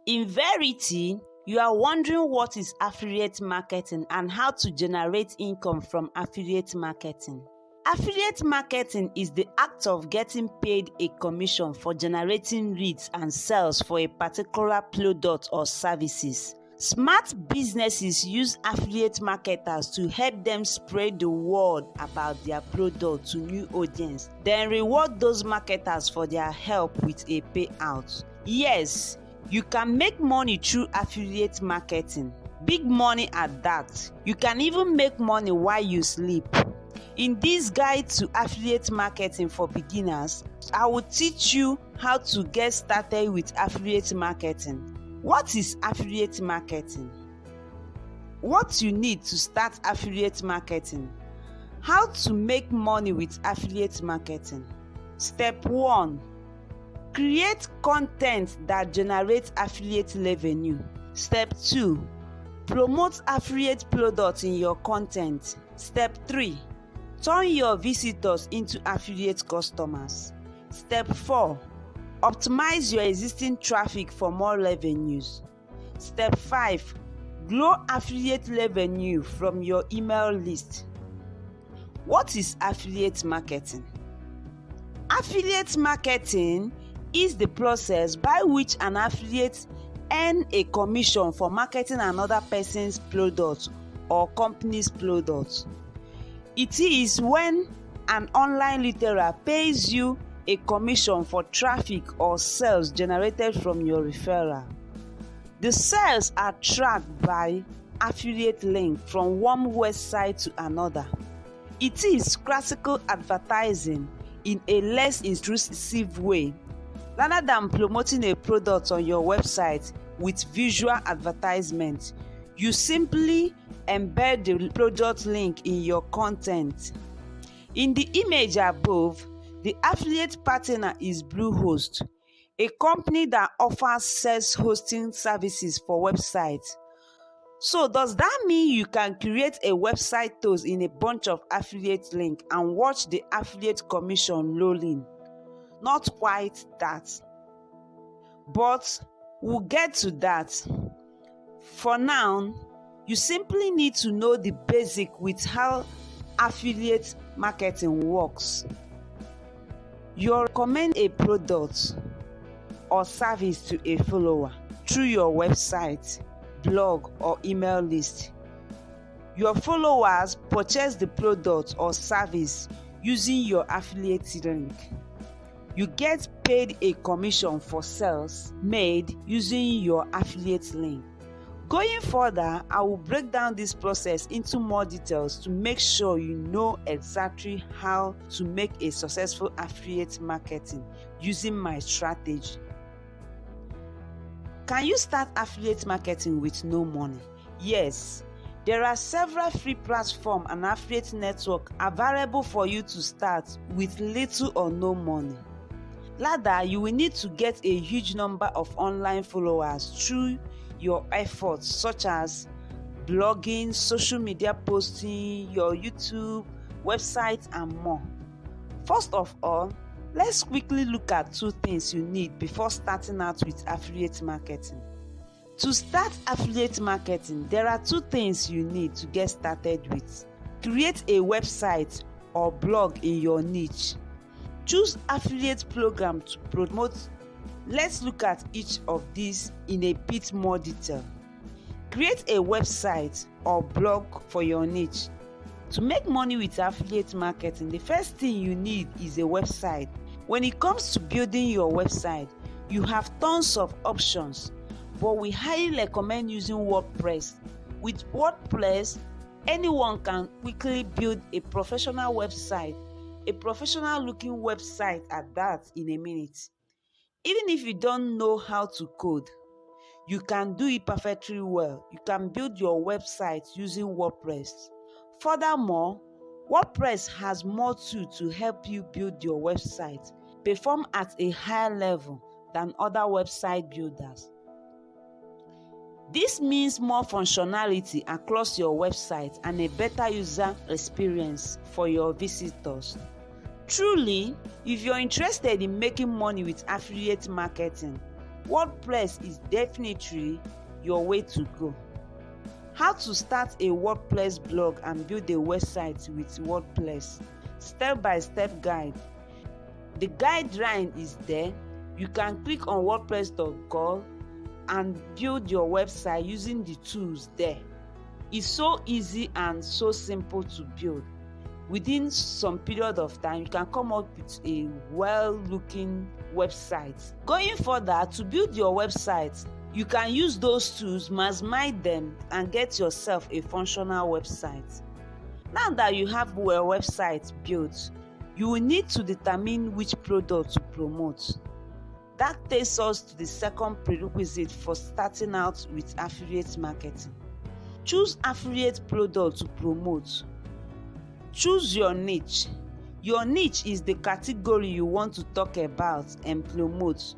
In verity, you are wondering what is affiliate marketing and how to generate income from affiliate marketing. Affiliate marketing is the act of getting paid a commission for generating leads and sales for a particular product or services. Smart businesses use affiliate marketers to help them spread the word about their product to new audience, then reward those marketers for their help with a payout. Yes, you can make money through affiliate marketing. Big money at that. You can even make money while you sleep. In this guide to affiliate marketing for beginners, I will teach you how to get started with affiliate marketing. What is affiliate marketing? What you need to start affiliate marketing? How to make money with affiliate marketing? Step 1. Create content that generates affiliate revenue. Step 2. Promote affiliate products in your content. Step 3. Turn your visitors into affiliate customers. Step 4. Optimize your existing traffic for more revenues. Step 5. Grow affiliate revenue from your email list. What is affiliate marketing? Affiliate marketing is the process by which an affiliate earns a commission for marketing another person's product or company's product. It is when an online retailer pays you a commission for traffic or sales generated from your referral. The sales are tracked by affiliate link from one website to another. It is classical advertising in a less intrusive way. Rather than promoting a product on your website with visual advertisement, you simply embed the product link in your content. In the image above, the affiliate partner is Bluehost, a company that offers sales hosting services for websites. So does that mean you can create a website host in a bunch of affiliate links and watch the affiliate commission roll in? Not quite that. But we'll get to that. For now, you simply need to know the basic with how affiliate marketing works. You recommend a product or service to a follower through your website, blog, or email list. Your followers purchase the product or service using your affiliate link. You get paid a commission for sales made using your affiliate link. Going further, I will break down this process into more details to make sure you know exactly how to make a successful affiliate marketing using my strategy. Can you start affiliate marketing with no money? Yes. There are several free platforms and affiliate networks available for you to start with little or no money. Rather, you will need to get a huge number of online followers through your efforts such as blogging, social media posting, your YouTube, website, and more. First of all, let's quickly look at 2 things you need before starting out with affiliate marketing. To start affiliate marketing, there are 2 things you need to get started with. Create a website or blog in your niche. Choose affiliate program to promote. Let's look at each of these in a bit more detail. Create a website or blog for your niche. To make money with affiliate marketing, the first thing you need is a website. When it comes to building your website, you have tons of options, but we highly recommend using WordPress. With WordPress, anyone can quickly build a professional website, a professional looking website at that in a minute. Even if you don't know how to code, you can do it perfectly well. You can build your website using WordPress. Furthermore, WordPress has more tools to help you build your website, perform at a higher level than other website builders. This means more functionality across your website and a better user experience for your visitors. Truly, if you're interested in making money with affiliate marketing, WordPress is definitely your way to go. How to start a WordPress blog and build a website with WordPress. Step-by-step guide. The guideline is there. You can click on wordpress.com and build your website using the tools there. It's so easy and so simple to build. Within some period of time, you can come up with a well-looking website. Going further, to build your website, you can use those tools, maximize them, and get yourself a functional website. Now that you have your website built, you will need to determine which product to promote. That takes us to the second prerequisite for starting out with affiliate marketing. Choose affiliate product to promote. Choose your niche. Your niche is the category you want to talk about and promote.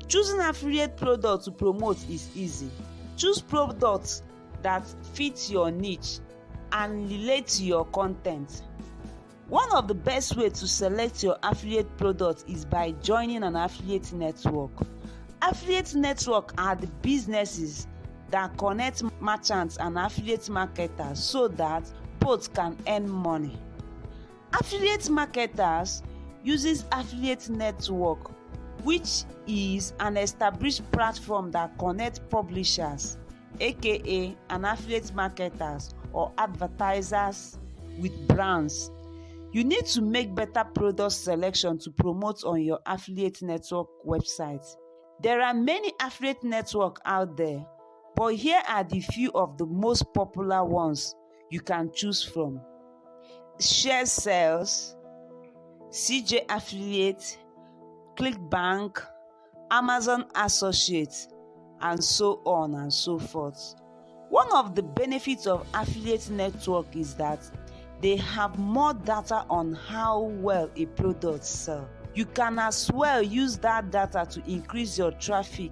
Choosing affiliate product to promote is easy. Choose products that fit your niche and relate to your content. One of the best ways to select your affiliate product is by joining an affiliate network. Affiliate networks are the businesses that connect merchants and affiliate marketers so that both can earn money. Affiliate marketers uses affiliate network, which is an established platform that connects publishers, aka an affiliate marketers or advertisers, with brands. You need to make better product selection to promote on your affiliate network website. There are many affiliate networks out there, but here are the few of the most popular ones you can choose from. Share Sales, CJ Affiliate, ClickBank, Amazon Associates, and so on and so forth. One of the benefits of affiliate network is that they have more data on how well a product sells. You can as well use that data to increase your traffic,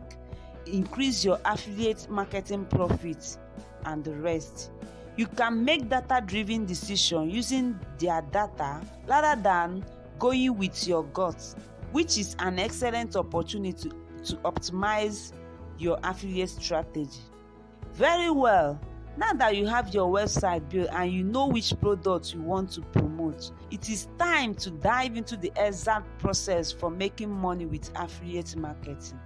increase your affiliate marketing profits, and the rest. You can make data-driven decisions using their data rather than going with your gut, which is an excellent opportunity to optimize your affiliate strategy. Very well. Now that you have your website built and you know which product you want to promote, it is time to dive into the exact process for making money with affiliate marketing.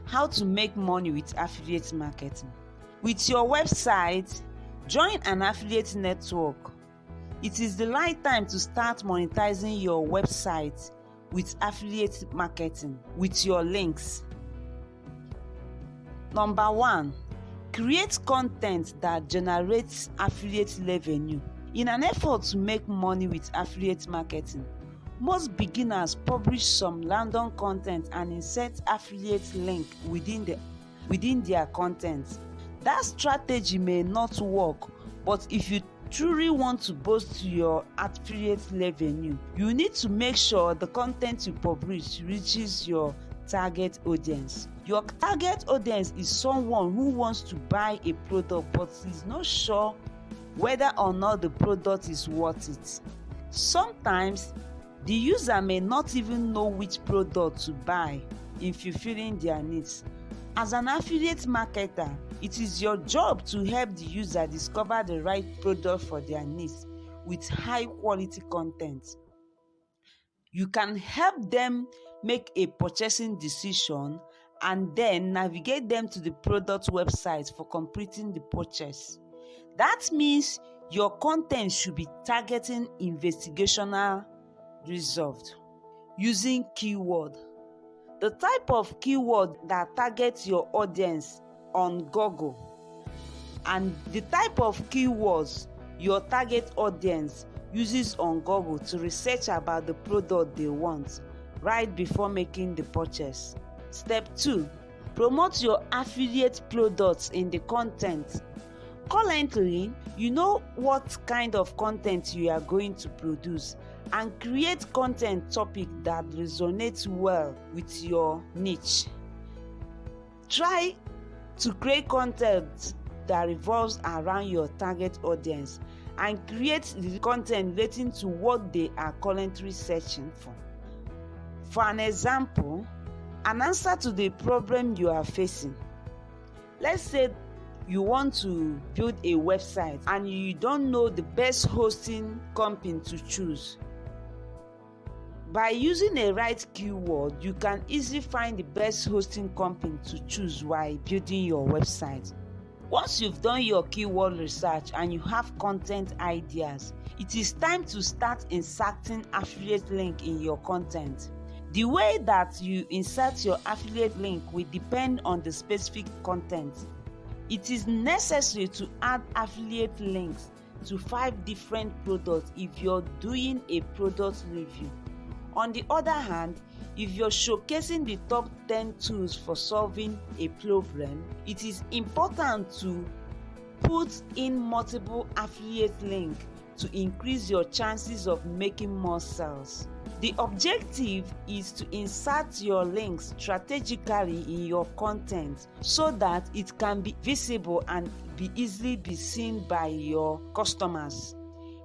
How to make money with affiliate marketing. With your website, join an affiliate network. It is the right time to start monetizing your website with affiliate marketing with your links. Number 1. Create content that generates affiliate revenue. In an effort to make money with affiliate marketing, most beginners publish some random content and insert affiliate link within their content. That strategy may not work, but if you truly want to boost your affiliate revenue, you need to make sure the content you publish reaches your target audience. Your target audience is someone who wants to buy a product but is not sure whether or not the product is worth it. Sometimes the user may not even know which product to buy in fulfilling their needs. As an affiliate marketer, it is your job to help the user discover the right product for their needs with high quality content. You can help them make a purchasing decision and then navigate them to the product website for completing the purchase. That means your content should be targeting investigational results using keyword. The type of keyword that targets your audience on Google and the type of keywords your target audience uses on Google to research about the product they want right before making the purchase. Step 2. Promote your affiliate products in the content. Currently, you know what kind of content you are going to produce and create content topic that resonates well with your niche. Try to create content that revolves around your target audience and create the content relating to what they are currently searching for. For an example, An answer to the problem you are facing. Let's say you want to build a website and you don't know the best hosting company to choose. By using a right keyword, you can easily find the best hosting company to choose while building your website. Once you've done your keyword research and you have content ideas, it is time to start inserting affiliate link in your content. The way that you insert your affiliate link will depend on the specific content. It is necessary to add affiliate links to 5 different products if you're doing a product review. On the other hand, if you're showcasing the top 10 tools for solving a problem, it is important to put in multiple affiliate links to increase your chances of making more sales. The objective is to insert your links strategically in your content so that it can be visible and easily be seen by your customers.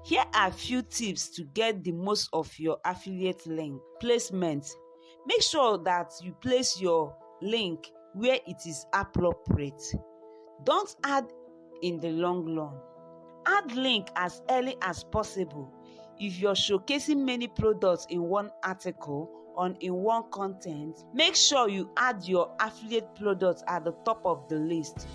Here are a few tips to get the most of your affiliate link placement. Make sure that you place your link where it is appropriate. Don't add in the long run. Add link as early as possible. If you're showcasing many products in one article or in one content, make sure you add your affiliate products at the top of the list.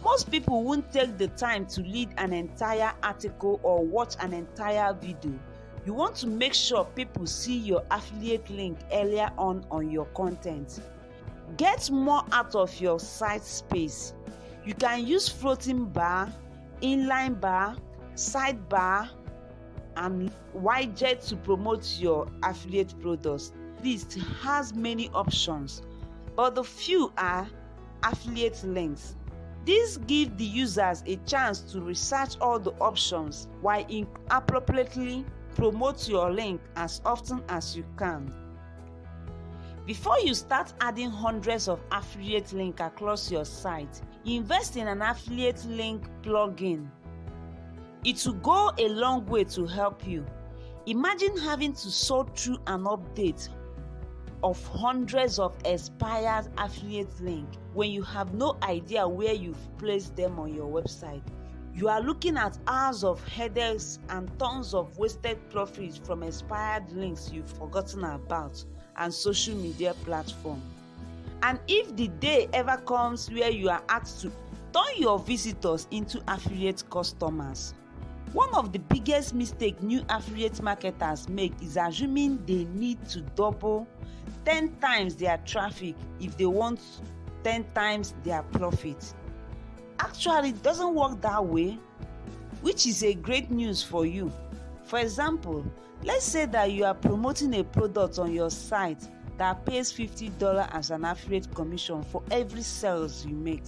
Most people won't take the time to read an entire article or watch an entire video. You want to make sure people see your affiliate link earlier on your content. Get more out of your site space. You can use floating bar, inline bar, sidebar, and widget to promote your affiliate products. List has many options, but the few are affiliate links. This gives the users a chance to research all the options while appropriately promote your link as often as you can. Before you start adding hundreds of affiliate links across your site, invest in an affiliate link plugin. It will go a long way to help you. Imagine having to sort through an update of hundreds of expired affiliate links when you have no idea where you've placed them on your website. You are looking at hours of headaches and tons of wasted profits from expired links you've forgotten about and social media platforms. And if the day ever comes where you are asked to turn your visitors into affiliate customers, one of the biggest mistakes new affiliate marketers make is assuming they need to double 10 times their traffic if they want 10 times their profit. Actually, it doesn't work that way, which is a great news for you. For example, let's say that you are promoting a product on your site that pays $50 as an affiliate commission for every sales you make.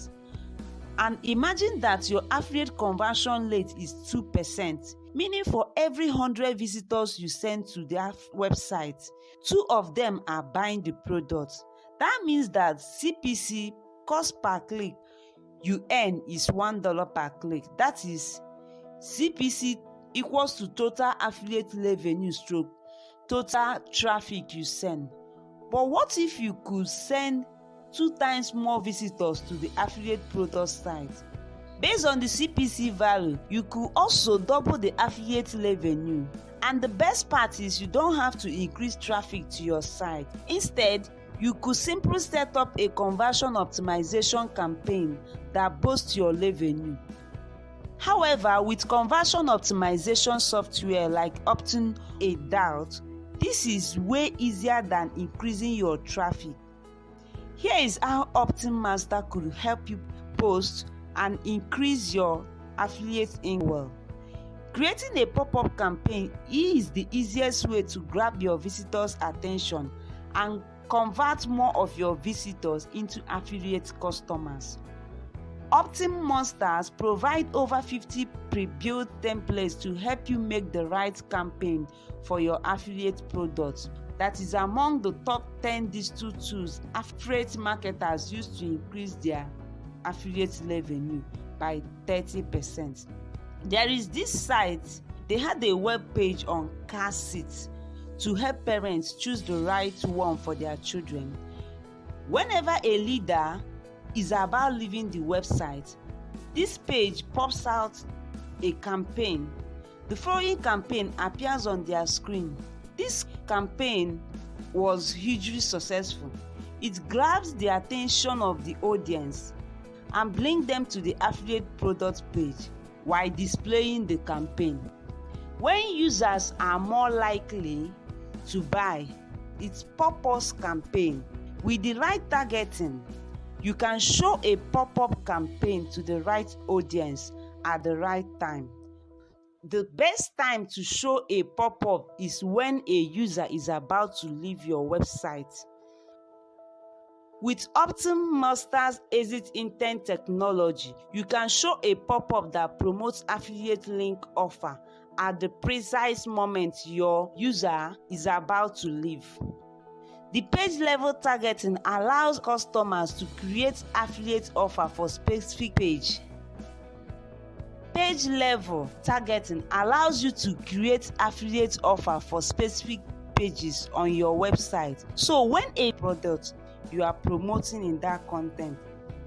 And imagine that your affiliate conversion rate is 2%, meaning for every 100 visitors you send to their website, 2 of them are buying the product. That means that CPC, cost per click, you earn is $1 per click. That is CPC equals to total affiliate revenue stroke total traffic you send. But what if you could send 2 times more visitors to the affiliate product site? Based on the CPC value, you could also double the affiliate revenue. And the best part is you don't have to increase traffic to your site. Instead, you could simply set up a conversion optimization campaign that boosts your revenue. However, with conversion optimization software like Optin a Doubt, this is way easier than increasing your traffic. Here is how Optin Master could help you boost and increase your affiliate income. Creating a pop-up campaign is the easiest way to grab your visitors' attention and convert more of your visitors into affiliate customers. Optin Monsters provide over 50 pre-built templates to help you make the right campaign for your affiliate products. That is among the top 10 digital tools affiliate marketers use to increase their affiliate revenue by 30%. There is this site, they had a web page on car seats to help parents choose the right one for their children. Whenever a leader is about leaving the website, this page pops out a campaign. The following campaign appears on their screen. This campaign was hugely successful. It grabs the attention of the audience and brings them to the affiliate product page while displaying the campaign. When users are more likely to buy, it's purpose campaign. With the right targeting, you can show a pop-up campaign to the right audience at the right time. The best time to show a pop-up is when a user is about to leave your website. With Optin-Master's exit intent technology, you can show a pop-up that promotes affiliate link offer at the precise moment your user is about to leave. The page level targeting allows customers to create affiliate offer for specific page. Page level targeting allows you to create affiliate offer for specific pages on your website. So when a product you are promoting in that content,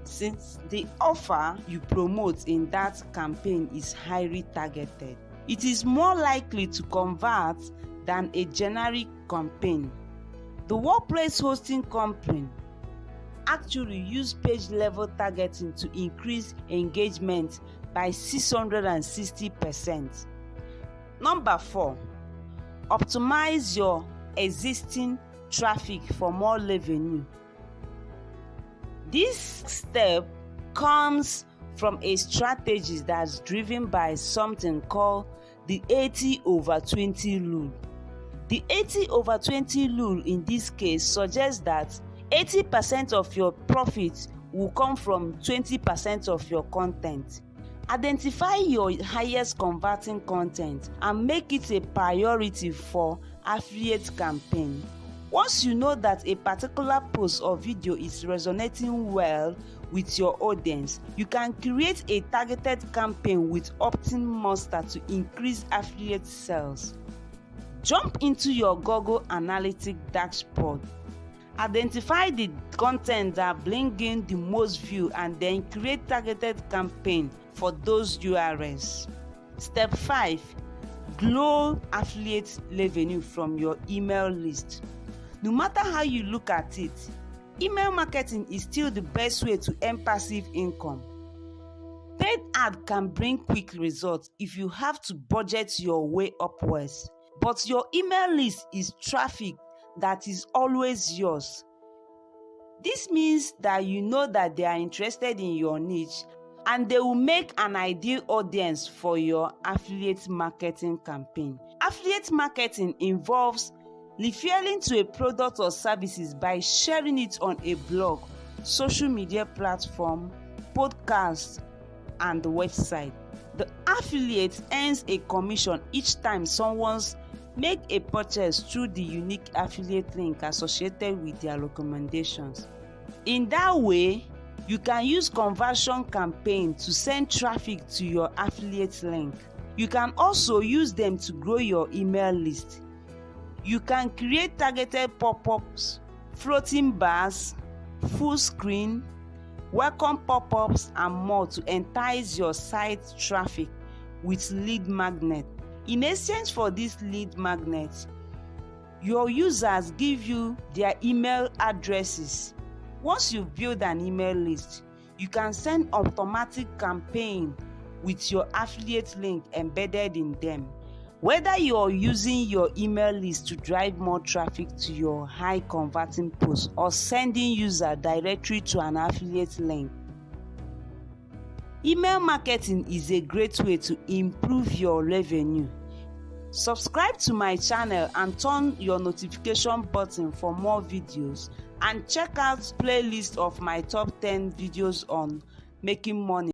since the offer you promote in that campaign is highly targeted, it is more likely to convert than a generic campaign. The workplace hosting company actually used page level targeting to increase engagement by 660%. Number 4, optimize your existing traffic for more revenue. This step comes from a strategy that's driven by something called the 80/20 rule. The 80/20 rule in this case suggests that 80% of your profit will come from 20% of your content. Identify your highest converting content and make it a priority for affiliate campaign. Once you know that a particular post or video is resonating well with your audience, you can create a targeted campaign with Optin-Master to increase affiliate sales. Jump into your Google Analytics dashboard. Identify the content that bring in the most view and then create targeted campaign for those URLs. Step 5. Grow affiliate revenue from your email list. No matter how you look at it, email marketing is still the best way to earn passive income. Paid ad can bring quick results if you have to budget your way upwards. But your email list is traffic that is always yours. This means that you know that they are interested in your niche and they will make an ideal audience for your affiliate marketing campaign. Affiliate marketing involves referring to a product or services by sharing it on a blog, social media platform, podcast, and the website. The affiliate earns a commission each time someone's make a purchase through the unique affiliate link associated with their recommendations. In that way, you can use conversion campaign to send traffic to your affiliate link. You can also use them to grow your email list. You can create targeted pop-ups, floating bars, full screen, welcome pop-ups, and more to entice your site traffic with lead magnet. In exchange for this lead magnet, your users give you their email addresses. Once you've built an email list, you can send automatic campaign with your affiliate link embedded in them. Whether you're using your email list to drive more traffic to your high converting post or sending user directly to an affiliate link, email marketing is a great way to improve your revenue. Subscribe to my channel and turn your notification button for more videos, and check out playlist of my top 10 videos on making money.